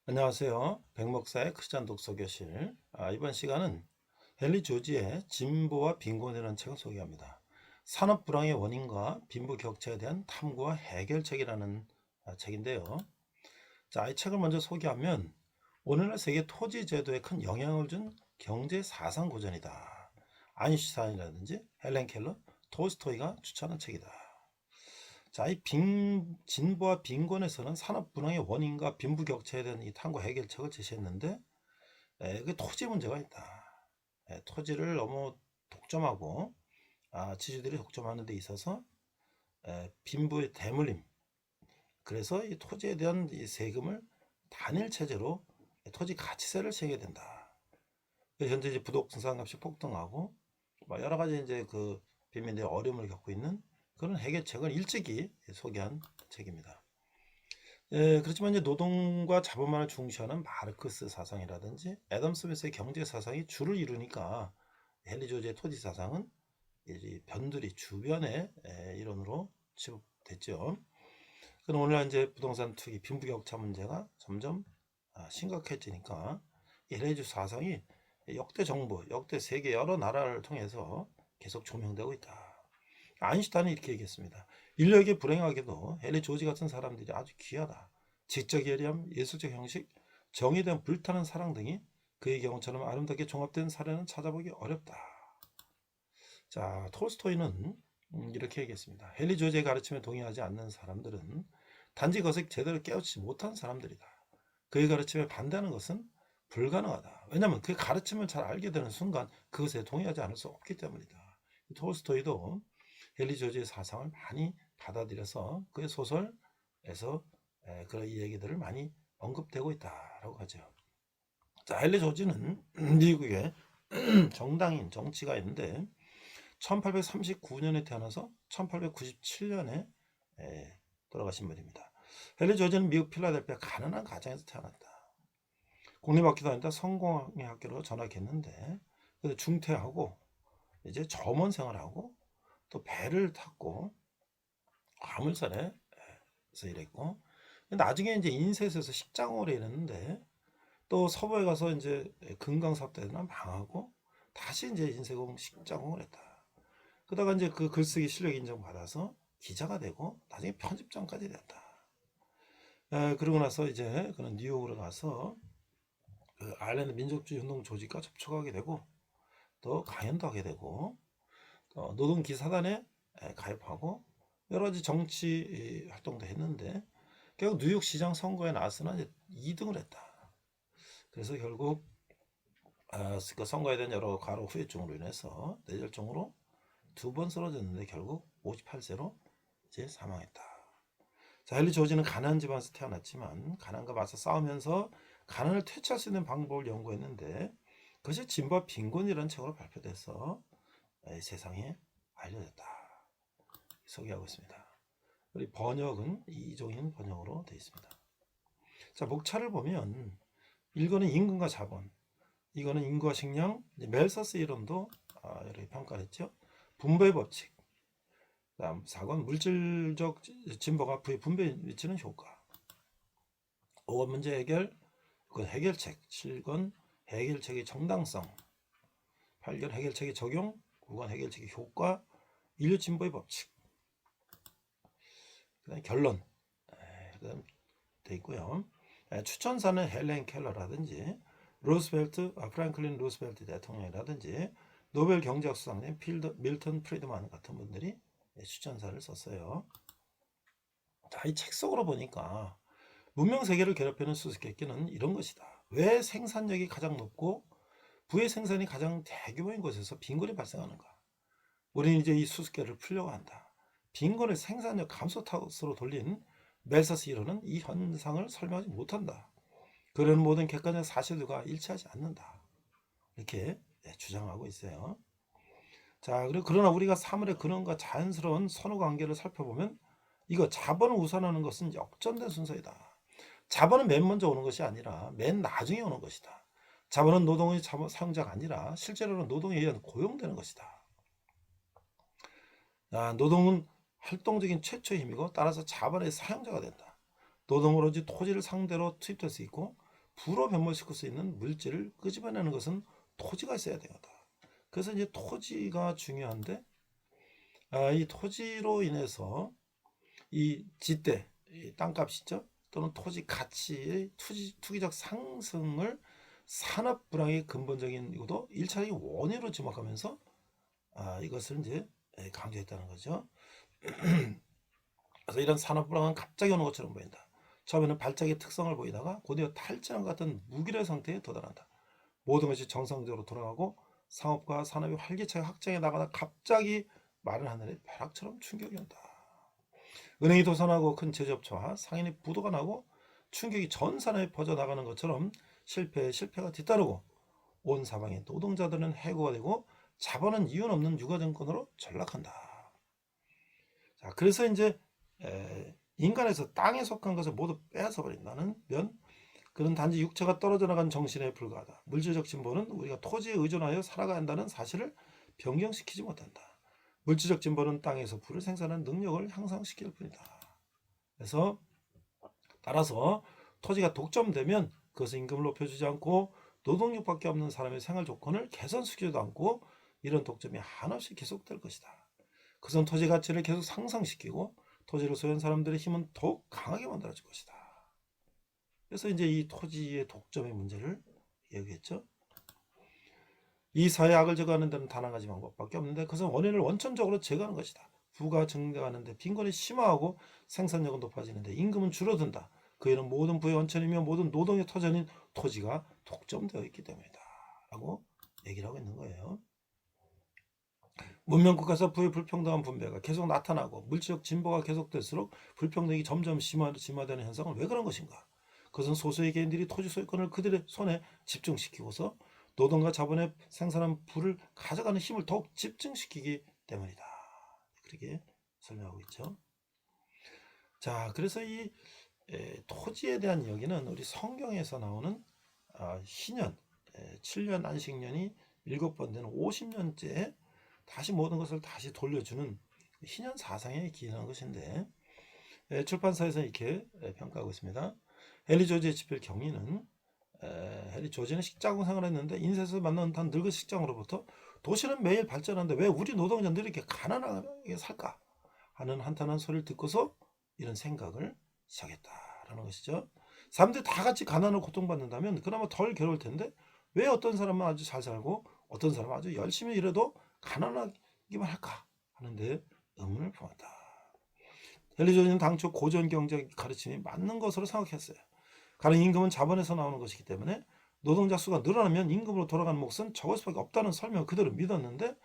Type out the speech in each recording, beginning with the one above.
안녕하세요. 백목사의 크리스찬 독서교실. 이번 시간은 헨리 조지의 진보와 빈곤이라는 책을 소개합니다. 산업 불황의 원인과 빈부 격차에 대한 탐구와 해결책이라는 책인데요. 자, 이 책을 먼저 소개하면 오늘날 세계 토지 제도에 큰 영향을 준 경제 사상 고전이다. 아인슈타인이라든지 헬렌 켈러, 톨스토이가 추천한 책이다. 자, 진보와 빈곤에서는 산업 분화의 원인과 빈부 격차에 대한 이 탐구 해결책을 제시했는데, 그 토지 문제가 있다. 토지를 너무 독점하고, 지주들이 독점하는 데 있어서 빈부의 대물림. 그래서 이 토지에 대한 이 세금을 단일 체제로 토지 가치세를 세게 된다. 현재 이제 부동산 값이 폭등하고, 여러 가지 이제 그 빈민들의 어려움을 겪고 있는 그런 해결책을 일찍이 소개한 책입니다. 그렇지만 이제 노동과 자본만을 중시하는 마르크스 사상이라든지 애덤 스미스의 경제 사상이 주를 이루니까 헨리 조지의 토지 사상은 이 변두리 주변의 이론으로 취급됐죠. 그럼 오늘날 이제 부동산 투기, 빈부격차 문제가 점점 심각해지니까 이 헨리 조지 사상이 역대 정부, 역대 세계 여러 나라를 통해서 계속 조명되고 있다. 아인슈타인이 이렇게 얘기했습니다. 인류에게 불행하게도 헨리 조지 같은 사람들이 아주 귀하다. 지적 예리함, 예술적 형식, 정의에 대한 불타는 사랑 등이 그의 경우처럼 아름답게 종합된 사례는 찾아보기 어렵다. 자, 톨스토이는 이렇게 얘기했습니다. 헨리 조지의 가르침에 동의하지 않는 사람들은 단지 그것을 제대로 깨우치지 못한 사람들이다. 그의 가르침에 반대하는 것은 불가능하다. 왜냐하면 그의 가르침을 잘 알게 되는 순간 그것에 동의하지 않을 수 없기 때문이다. 톨스토이도 헨리 조지의 사상을 많이 받아들여서 그의 소설에서 그런 이야기들을 많이 언급되고 있다라고 하죠. 자, 헨리 조지는 미국의 정당인 정치가 있는데 1839년에 태어나서 1897년에 돌아가신 분입니다. 헨리 조지는 미국 필라델피아 가난한 가정에서 태어났다. 공립학교도 아니다 성공의 학교로 전학했는데 그래서 중퇴하고 이제 점원 생활하고 또 배를 탔고 화물선에서 일했고 나중에 이제 인쇄소에서 식장으로 일했는데 또 서부에 가서 이제 금강사업 때나 망하고 다시 이제 인쇄공 식장공을 했다. 그러다가 이제 그 글쓰기 실력 인정받아서 기자가 되고 나중에 편집장까지 됐다. 그러고 나서 이제 그는 뉴욕으로 가서 그 아일랜드 민족주의 운동 조직과 접촉하게 되고 또 강연도 하게 되고 노동기사단에 가입하고 여러 가지 정치 활동도 했는데 결국 뉴욕 시장 선거에 나서는 이제 2등을 했다. 그래서 결국 그 선거에 대한 여러 과로 후유증으로 인해서 뇌졸중으로 2번 쓰러졌는데 결국 58세로 이제 사망했다. 자, 헨리 조지는 가난한 집안에서 태어났지만 가난과 맞서 싸우면서 가난을 퇴치할 수 있는 방법을 연구했는데 그것이 진보와 빈곤이라는 책으로 발표돼서 세상에 알려졌다. 소개하고 있습니다. 우리 번역은 이종인 번역으로 되어 있습니다. 자, 목차를 보면 1권은 임금과 자본, 2권은 인구와 식량, 멜서스 이론도 이렇게 평가를 했죠. 분배의 법칙, 다음 4권 물질적 진보가 부의 분배 위치는 효과, 5권 문제 해결, 6권 해결책, 7권 해결책의 정당성, 8권 해결책의 적용, 9권 해결책의 효과, 인류 진보의 법칙, 그다음 결론 그다음 돼 있고요. 추천사는 헬렌 켈러라든지 루스벨트, 프랭클린 루스벨트 대통령이라든지 노벨 경제학 수상자인 밀턴 프리드만 같은 분들이 추천사를 썼어요. 자, 이 책 속으로 보니까 문명 세계를 괴롭히는 수수께끼는 이런 것이다. 왜 생산력이 가장 높고 부의 생산이 가장 대규모인 곳에서 빈곤이 발생하는가? 우리는 이제 이 수수께를 풀려고 한다. 빈곤을 생산력 감소 탓으로 돌린 멜서스 이론은 이 현상을 설명하지 못한다. 그런 모든 객관적 사실들과 일치하지 않는다. 이렇게 주장하고 있어요. 자, 그리고 그러나 우리가 사물의 근원과 자연스러운 선후 관계를 살펴보면 이거 자본을 우선하는 것은 역전된 순서이다. 자본은 맨 먼저 오는 것이 아니라 맨 나중에 오는 것이다. 자본은 노동의 사용자가 아니라 실제로는 노동에 의한 고용되는 것이다. 노동은 활동적인 최초의 힘이고 따라서 자본의 사용자가 된다. 노동으로 토지를 상대로 투입될 수 있고 부로 변모시킬 수 있는 물질을 끄집어내는 것은 토지가 있어야 되거든. 그래서 이제 토지가 중요한데, 이 토지로 인해서 이 지대, 이 땅값이죠. 또는 토지 가치의 투기적 상승을 산업 불황의 근본적인 이것도 1차적인 원인으로 지목하면서 이것을 이제 강조했다는 거죠. 그래서 이런 산업 불황은 갑자기 오는 것처럼 보인다. 처음에는 발작의 특성을 보이다가 곧이어 탈진과 같은 무기력 상태에 도달한다. 모든 것이 정상적으로 돌아가고 상업과 산업이 활기차게 확장해 나가다 갑자기 마른 하늘에 벼락처럼 충격이 온다. 은행이 도산하고 큰 제조업체와 상인의 부도가 나고 충격이 전 산업에 퍼져나가는 것처럼 실패에 실패가 뒤따르고 온 사방의 노동자들은 해고가 되고 자본은 이윤 없는 유가증권으로 전락한다. 자, 그래서 이제 인간에서 땅에 속한 것을 모두 빼앗아 버린다는 면, 그는 단지 육체가 떨어져 나간 정신에 불과하다. 물질적 진보는 우리가 토지에 의존하여 살아가야 한다는 사실을 변경시키지 못한다. 물질적 진보는 땅에서 부를 생산하는 능력을 향상시킬 뿐이다. 그래서 따라서 토지가 독점되면 그것은 임금을 높여주지 않고 노동력밖에 없는 사람의 생활 조건을 개선시키지도 않고 이런 독점이 한없이 계속될 것이다. 그것은 토지 가치를 계속 상승시키고 토지를 소유한 사람들의 힘은 더욱 강하게 만들어질 것이다. 그래서 이제 이 토지의 독점의 문제를 얘기했죠. 이 사회 악을 제거하는 데는 단 한 가지 방법밖에 없는데 그것은 원인을 원천적으로 제거하는 것이다. 부가 증대하는데 빈곤이 심화하고 생산력은 높아지는데 임금은 줄어든다. 그 이는 모든 부의 원천이며 모든 노동의 터전인 토지가 독점되어 있기 때문이다. 라고 얘기를 하고 있는 거예요. 문명국가에서 부의 불평등한 분배가 계속 나타나고 물질적 진보가 계속될수록 불평등이 점점 심화되는 현상은 왜 그런 것인가? 그것은 소수의 개인들이 토지 소유권을 그들의 손에 집중시키고서 노동과 자본의 생산한 부를 가져가는 힘을 더욱 집중시키기 때문이다. 그렇게 설명하고 있죠. 자, 그래서 이 토지에 대한 이야기는 우리 성경에서 나오는 희년, 7년 안식년이 7번 되는 50년째 다시 모든 것을 다시 돌려주는 희년 사상에 기인한 것인데 출판사에서 이렇게 평가하고 있습니다. 헨리 조지의 집필 경리는 헨리 조지는 식자공 생활을 했는데 인쇄에서 만난 단 늙은 식장으로부터 도시는 매일 발전하는데 왜 우리 노동자들이 이렇게 가난하게 살까 하는 한탄한 소리를 듣고서 이런 생각을 시작했다라는 것이죠. 사람들이 다 같이 가난을 고통받는다면 그나마 덜 괴로울 텐데 왜 어떤 사람은 아주 잘 살고 어떤 사람은 아주 열심히 일해도 가난하기만 할까 하는데 의문을 품었다. 헨리 조지는 당초 고전 경제 가르침이 맞는 것으로 생각했어요. 가령 임금은 자본에서 나오는 것이기 때문에 노동자 수가 늘어나면 임금으로 돌아가는 몫은 적을 수밖에 없다는 설명을 그대로 믿었는데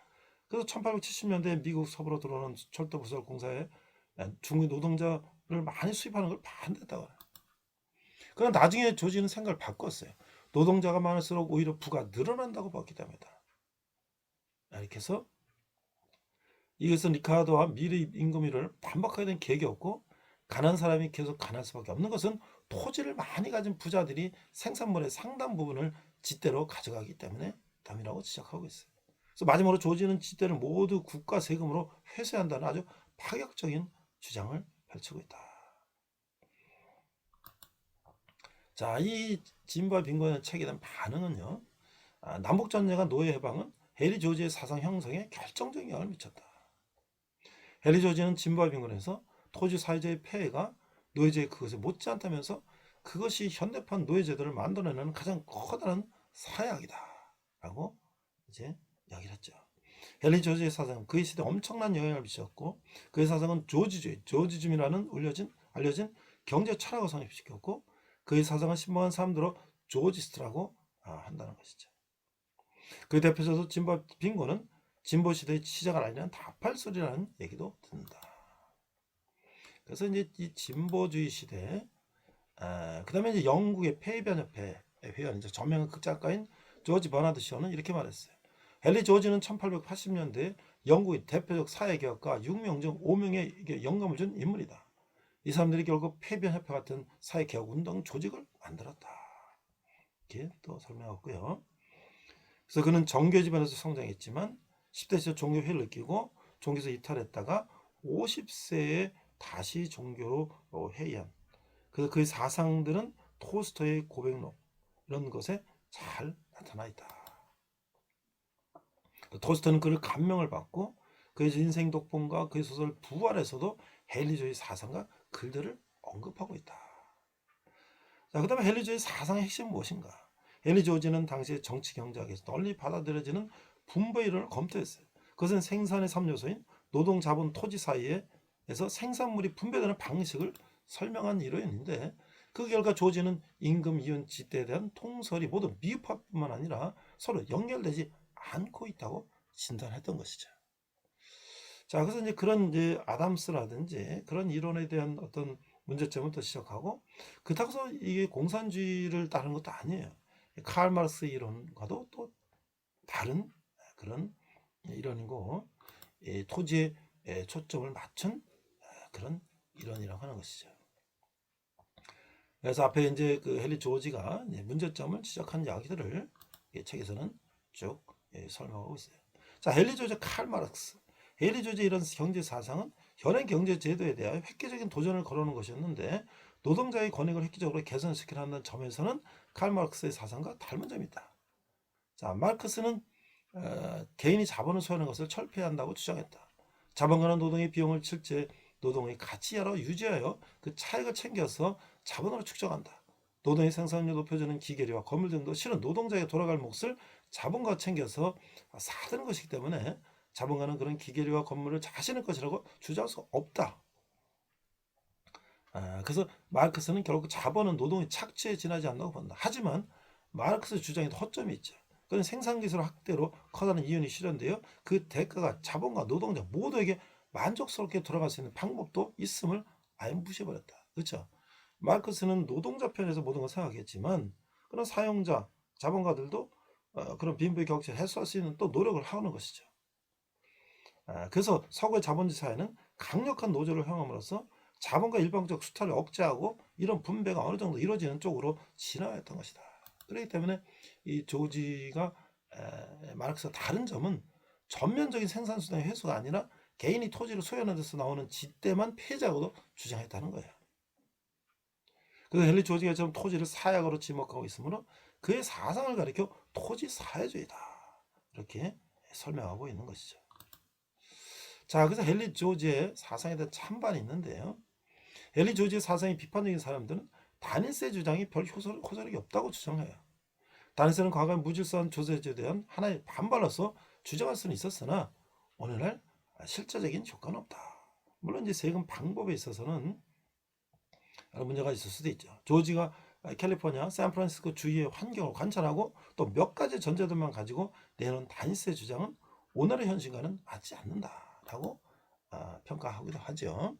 그래서 1870년대에 미국 서부로 들어오는 철도 부설 공사에 중국 노동자를 많이 수입하는 걸 반대했다고 해요. 그러나 나중에 조지는 생각을 바꿨어요. 노동자가 많을수록 오히려 부가 늘어난다고 봤기 때문이다. 이렇게 해서 이것은 리카르도와 미리 임금위를 반박하게 된 계획이 없고 가난한 사람이 계속 가난할 수밖에 없는 것은 토지를 많이 가진 부자들이 생산물의 상당 부분을 짓대로 가져가기 때문에 담이라고 지적하고 있어요. 그래서 마지막으로 조지는 짓대를 모두 국가 세금으로 회수한다는 아주 파격적인 주장을 펼치고 있다. 자, 이 진보와 빈곤의 책에 대한 반응은요. 남북전쟁과 노예 해방은 헨리 조지의 사상 형성에 결정적인 영향을 미쳤다. 헨리 조지는 진보와 빈곤에서 토지 사회제의 폐해가 노예제의 그것에 못지않다면서 그것이 현대판 노예제도를 만들어내는 가장 커다란 사회악이다 라고 이제 이야기를 했죠. 헨리 조지의 사상은 그의 시대에 엄청난 영향을 미쳤고 그의 사상은 조지주의, 조지즘이라는 알려진 경제 철학을 성립시켰고 그의 사상을 신봉한 사람들로 조지스트라고 한다는 것이죠. 그 대표적으로 진보 빈곤은 진보 시대의 시작을 알리는 다팔소리라는 얘기도 듣는다. 그래서 이제 이 진보주의 시대, 그다음에 이제 영국의 폐변협회 회원 이제 저명 극작가인 조지 버나드 쇼는 이렇게 말했어요. 헨리 조지는 1880년대 영국의 대표적 사회개혁가 6명 중 5명의 영감을 준 인물이다. 이 사람들이 결국 폐변협회 같은 사회개혁 운동 조직을 만들었다. 이렇게 또 설명했고요. 그래서 그는 정교 집안에서 성장했지만 10대 시절 종교회를 느끼고 종교에서 이탈했다가 50세에 다시 종교로 회의한. 그래서 그의 사상들은 톨스토이의 고백록, 이런 것에 잘 나타나 있다. 토스트는 그를 감명을 받고 그의 인생 독본과 그의 소설 부활에서도 헨리 조지 사상과 글들을 언급하고 있다. 자, 그다음에 헨리 조지 사상의 핵심은 무엇인가? 헨리 조지는 당시 정치 경제학에서 널리 받아들여지는 분배 이론을 검토했어요. 그것은 생산의 3요소인 노동, 자본, 토지 사이에서 생산물이 분배되는 방식을 설명한 이론인데 그 결과 조지는 임금, 이윤, 지대에 대한 통설이 모두 미흡뿐만 아니라 서로 연결되지 않고 있다고 진단했던 것이죠. 자, 그래서 이제 그런 이제 아담스라든지 그런 이론에 대한 어떤 문제점을 또 지적하고 그렇다고 해서 이게 공산주의를 따르는 것도 아니에요. 칼 마르크스 이론과도 또 다른 그런 이론이고 토지에 초점을 맞춘 그런 이론이라고 하는 것이죠. 그래서 앞에 이제 그 헨리 조지가 문제점을 지적한 이야기들을 이 책에서는 쭉 설명하고 있어요. 자, 헨리 조지, 칼 마르크스. 헨리 조지의 이런 경제 사상은 현행 경제 제도에 대하여 획기적인 도전을 걸어오는 것이었는데 노동자의 권익을 획기적으로 개선시키려 한다는 점에서는 칼 마르크스의 사상과 닮은 점이 있다. 자, 마르크스는 개인이 자본을 소유하는 것을 철폐해야 한다고 주장했다. 자본가는 노동의 비용을 실제 노동의 가치로 유지하여 그 차익을 챙겨서 자본으로 축적한다. 노동의 생산력을 높여주는 기계류와 건물 등도 실은 노동자에게 돌아갈 몫을 자본가가 챙겨서 사드는 것이기 때문에 자본가는 그런 기계류와 건물을 자신의 것이라고 주장할 수 없다. 그래서 마르크스는 결국 자본은 노동의 착취에 지나지 않는다고 본다. 하지만 마르크스 주장에도 허점이 있죠. 그건 생산기술 확대로 커다란 이윤이 실현되어 그 대가가 자본과 노동자 모두에게 만족스럽게 돌아갈 수 있는 방법도 있음을 아예 무시해버렸다. 그렇죠? 마르크스는 노동자 편에서 모든 걸 생각했지만 그런 사용자, 자본가들도 그런 빈부의 격차를 해소할 수 있는 또 노력을 하는 것이죠. 그래서 서구의 자본주의 사회는 강력한 노조를 형함으로써 자본과 일방적 수탈을 억제하고 이런 분배가 어느 정도 이루어지는 쪽으로 진화했던 것이다. 그렇기 때문에 이 조지가 마르크스와 다른 점은 전면적인 생산수단의 회수가 아니라 개인이 토지를 소유하는 데서 나오는 지대만 폐지하고도 주장했다는 거예요. 그래서 헨리 조지가 지금 토지를 사약으로 지목하고 있으므로 그의 사상을 가리켜 토지 사회주의다. 이렇게 설명하고 있는 것이죠. 자, 그래서 헨리 조지의 사상에 대한 찬반이 있는데요. 헨리 조지의 사상이 비판적인 사람들은 다닌스의 주장이 별 호소력이 없다고 주장해요. 다닌스는 과거의 무질서한 조세제에 대한 하나의 반발로서 주장할 수는 있었으나 오늘날 실제적인 효과는 없다. 물론 이제 세금 방법에 있어서는 여러 문제가 있을 수도 있죠. 조지가 캘리포니아, 샌프란시스코 주위의 환경을 관찰하고 또 몇 가지 전제들만 가지고 내놓은 다닌스의 주장은 오늘의 현실과는 맞지 않는다라고 평가하기도 하죠.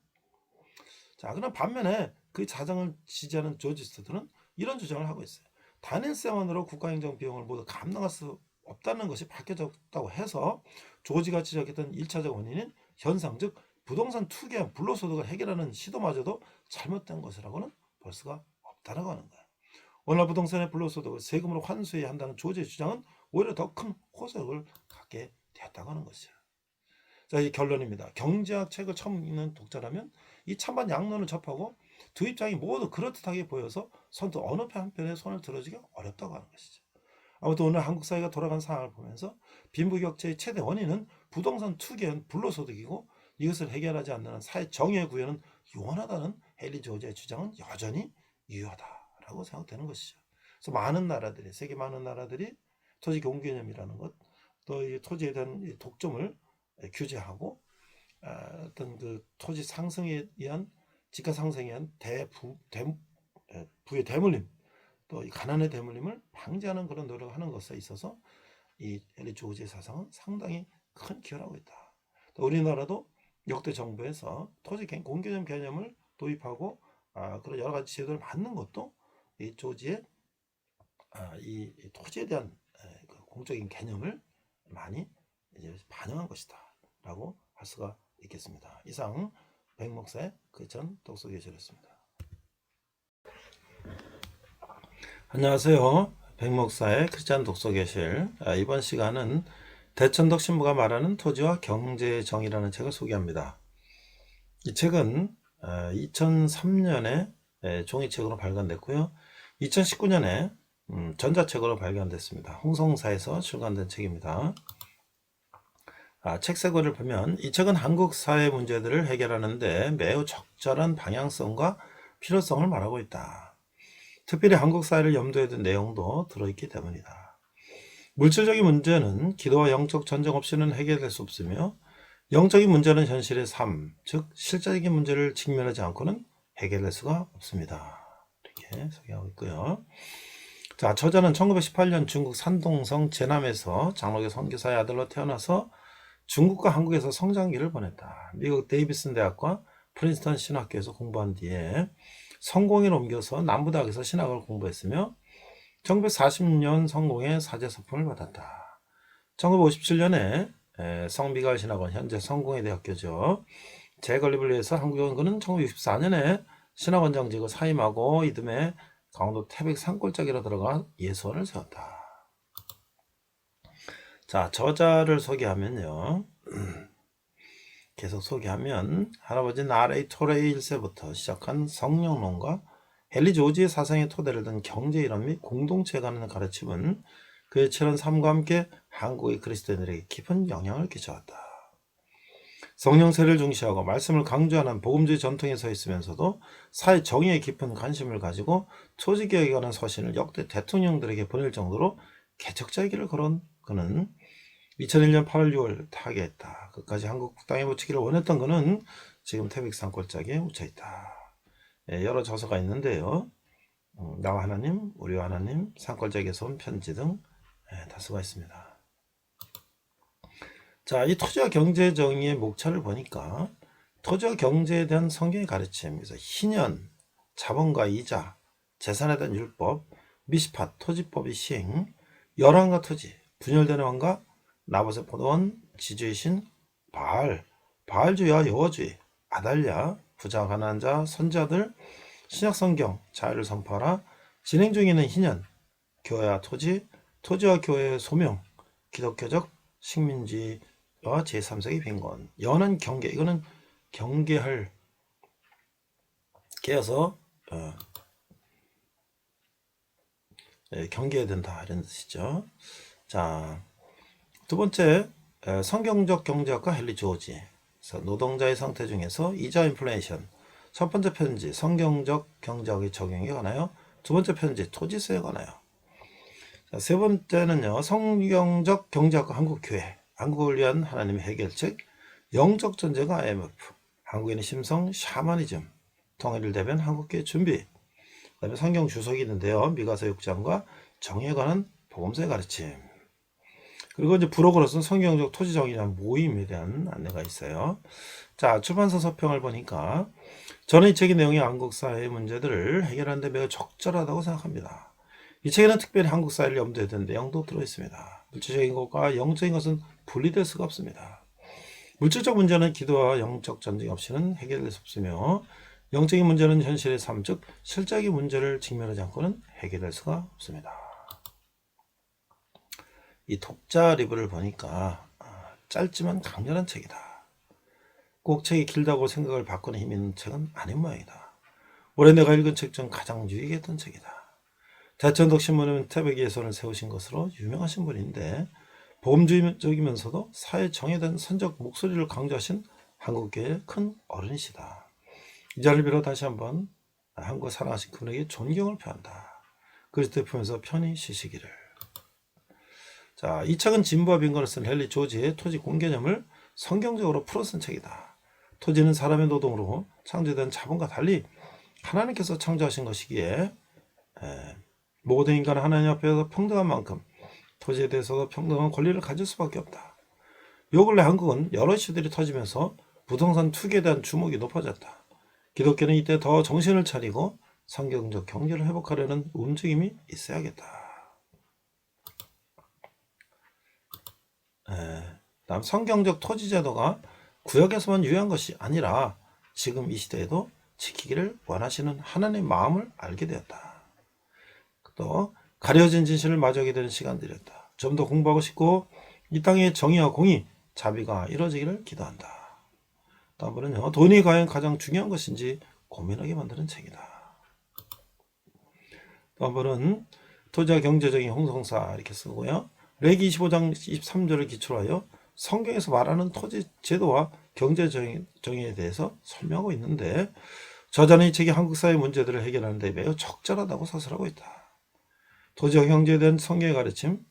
자, 그럼 반면에 그 자정을 지지하는 조지스트들은 이런 주장을 하고 있어요. 다닌스만으로 국가행정 비용을 모두 감당할 수 없다는 것이 밝혀졌다고 해서 조지가 지적했던 1차적 원인인 현상, 즉 부동산 투기와 불로소득을 해결하는 시도마저도 잘못된 것이라고는 볼 수가 없다라고 하는 거예요. 오늘날 부동산의 불로소득을 세금으로 환수해야 한다는 조지의 주장은 오히려 더 큰 호소력을 갖게 되었다고 하는 것이죠. 자, 이 결론입니다. 경제학 책을 처음 읽는 독자라면 이 찬반 양론을 접하고 두 입장이 모두 그럴듯하게 보여서 선뜻 어느 한편에 손을 들어주기가 어렵다고 하는 것이죠. 아무튼 오늘 한국 사회가 돌아간 상황을 보면서 빈부격차의 최대 원인은 부동산 투기한 불로소득이고 이것을 해결하지 않는 사회 정의의 구현은 유한하다는 헨리 조지의 주장은 여전히 유효하다라고 생각되는 것이죠. 그래서 많은 나라들이, 세계 많은 나라들이 토지 공개념이라는 것, 또 이 토지에 대한 독점을 규제하고 어떤 그 토지 상승에 의한 집가 상승에 의한 부의 대물림, 또 이 가난의 대물림을 방지하는 그런 노력을 하는 것에 있어서 이 헨리 조지의 사상은 상당히 큰 기여를 하고 있다. 또 우리나라도 역대 정부에서 토지 공개념 개념을 도입하고 그런 여러 가지 제도를 만든 것도 이 조지의 이 토지에 대한 그 공적인 개념을 많이 이제 반영한 것이다라고 할 수가 있겠습니다. 이상 백목사의 크리스찬 독서교실이었습니다. 안녕하세요. 백목사의 크리스찬 독서교실. 이번 시간은 대천덕 신부가 말하는 토지와 경제정의라는 책을 소개합니다. 이 책은 2003년에 종이책으로 발간됐고요. 2019년에 전자책으로 발견됐습니다. 홍성사에서 출간된 책입니다. 책세권을 보면 이 책은 한국 사회 문제들을 해결하는데 매우 적절한 방향성과 필요성을 말하고 있다. 특별히 한국 사회를 염두에 둔 내용도 들어있기 때문이다. 물질적인 문제는 기도와 영적 전쟁 없이는 해결될 수 없으며 영적인 문제는 현실의 삶, 즉 실제적인 문제를 직면하지 않고는 해결될 수가 없습니다. 이렇게 소개하고 있고요. 자, 저자는 1918년 중국 산동성 제남에서 장로교 선교사의 아들로 태어나서 중국과 한국에서 성장기를 보냈다. 미국 데이비슨 대학과 프린스턴 신학교에서 공부한 뒤에 성공회로 옮겨서 남부대학에서 신학을 공부했으며 1940년 성공회 사제서품을 받았다. 1957년에 성미갈 신학원, 현재 성공회 대학교죠. 재건립을 위해서 한국에 온 그는 1964년에 신학원장직을 사임하고 이듬해 강원도 태백 산골짜기로 들어가 예수원을 세웠다. 자, 저자를 소개하면요. 계속 소개하면 할아버지는 R.A. 토레이 1세부터 시작한 성령론과 헨리 조지의 사상의 토대를 둔 경제 이론 및 공동체에 관한 가르침은 그의 치열한 삶과 함께 한국의 그리스도인들에게 깊은 영향을 끼쳐왔다. 성령세를 중시하고 말씀을 강조하는 복음주의 전통에 서 있으면서도 사회 정의에 깊은 관심을 가지고 토지개혁에 관한 서신을 역대 대통령들에게 보낼 정도로 개척자의 길을 걸은 그는 2001년 8월 6월 타계했다. 끝까지 한국 땅에 묻히기를 원했던 그는 지금 태백 산골짜기에 묻혀있다. 여러 저서가 있는데요. 나와 하나님, 우리와 하나님, 산골짜기에서 온 편지 등 다수가 있습니다. 자, 이 토지와 경제 정의의 목차를 보니까 토지와 경제에 대한 성경의 가르침에서 희년, 자본과 이자, 재산에 대한 율법, 미시팟, 토지법의 시행, 열왕과 토지, 분열되는 왕과 나봇의 포도원, 지주의 신, 바알주의와 여호와주의, 아달랴, 부자, 가난한 자, 선자들, 신약성경, 자유를 선포하라, 진행 중에 있는 희년, 교회와 토지, 토지와 교회의 소명, 기독교적 식민지와 제3세기 빈곤, 연한 경계, 이거는 경계할 개여서 경계해야 된다 이런 뜻이죠. 자, 두 번째, 성경적 경제학과 헨리 조지. 노동자의 상태 중에서 이자 인플레이션. 첫 번째 편지, 성경적 경제학의 적용에 관하여. 두 번째 편지, 토지세에 관하여. 자, 세 번째는요, 성경적 경제학과 한국교회. 한국을 위한 하나님의 해결책. 영적 전쟁과 IMF. 한국인의 심성, 샤머니즘. 통일을 대변 한국교회 준비. 그 다음에 성경 주석이 있는데요. 미가서 6장과 정의에 관한 복음서의 가르침. 그리고 이제 부록으로서는 성경적 토지정의라는 모임에 대한 안내가 있어요. 자, 출판사 서평을 보니까 저는 이 책의 내용이 한국 사회의 문제들을 해결하는 데 매우 적절하다고 생각합니다. 이 책에는 특별히 한국 사회를 염두에 둔 내용도 들어있습니다. 물질적인 것과 영적인 것은 분리될 수가 없습니다. 물질적 문제는 기도와 영적 전쟁 없이는 해결될 수 없으며 영적인 문제는 현실의 삶, 즉 실제적인 문제를 직면하지 않고는 해결될 수가 없습니다. 이 독자 리뷰를 보니까 짧지만 강렬한 책이다. 꼭 책이 길다고 생각을 바꾸는 힘이 있는 책은 아닌 모양이다. 올해 내가 읽은 책 중 가장 유익했던 책이다. 대천덕 신부는 태백 예선을 세우신 것으로 유명하신 분인데 보험주의적이면서도 사회 정의된 선적 목소리를 강조하신 한국계의 큰 어른이시다. 이 자리를 빌어 다시 한번 한국을 사랑하신 그분에게 존경을 표한다. 그리스도의 품에서 편히 쉬시기를. 자, 이 책은 진보와 빈곤을 쓴 헨리 조지의 토지 공개념을 성경적으로 풀어 쓴 책이다. 토지는 사람의 노동으로 창조된 자본과 달리 하나님께서 창조하신 것이기에 모든 인간은 하나님 앞에서 평등한 만큼 토지에 대해서도 평등한 권리를 가질 수밖에 없다. 요 근래 한국은 여러 이슈들이 터지면서 부동산 투기에 대한 주목이 높아졌다. 기독교는 이때 더 정신을 차리고 성경적 경제를 회복하려는 움직임이 있어야겠다. 다음, 성경적 토지 제도가 구역에서만 유효한 것이 아니라 지금 이 시대에도 지키기를 원하시는 하나님의 마음을 알게 되었다. 또 가려진 진실을 마주하게 되는 시간들이었다. 좀 더 공부하고 싶고 이 땅의 정의와 공의, 자비가 이루어지기를 기도한다. 다음번은요, 돈이 과연 가장 중요한 것인지 고민하게 만드는 책이다. 다음번은 토지와 경제적인 형성사 이렇게 쓰고요. 레기 25장 23절을 기초로 하여 성경에서 말하는 토지 제도와 경제 정의에 대해서 설명하고 있는데 저자는 이 책이 한국 사회 문제들을 해결하는 데 매우 적절하다고 사설하고 있다. 토지와 경제에 대한 성경의 가르침,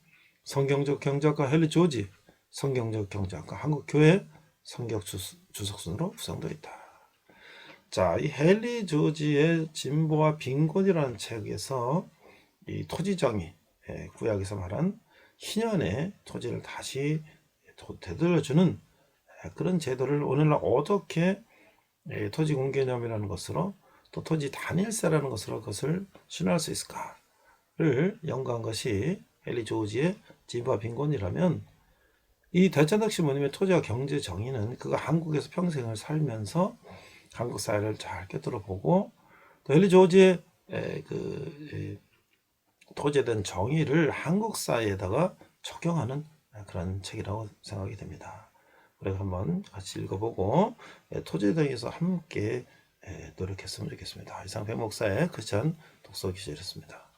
성경적 경제학과 헨리 조지, 성경적 경제학과 한국교회 성경 주석 순으로 구성되어 있다. 자, 이 헨리 조지의 진보와 빈곤이라는 책에서 이 토지 정의, 구약에서 말한 희년의 토지를 다시 되돌려주는 그런 제도를 오늘날 어떻게 토지 공개념이라는 것으로 또 토지 단일세라는 것으로 그것을 순화할 수 있을까를 연구한 것이 헨리 조지의 진보와 빈곤이라면 이 대천덕 신부님의 토지와 경제 정의는 그가 한국에서 평생을 살면서 한국 사회를 잘 꿰뚫어 보고 또 헨리 조지의 토지에 대한 정의를 한국 사회에다가 적용하는 그런 책이라고 생각이 됩니다. 우리가 한번 같이 읽어보고 토지에 대해서 함께 노력했으면 좋겠습니다. 이상 백목사의 크리스천 독서 기술이었습니다.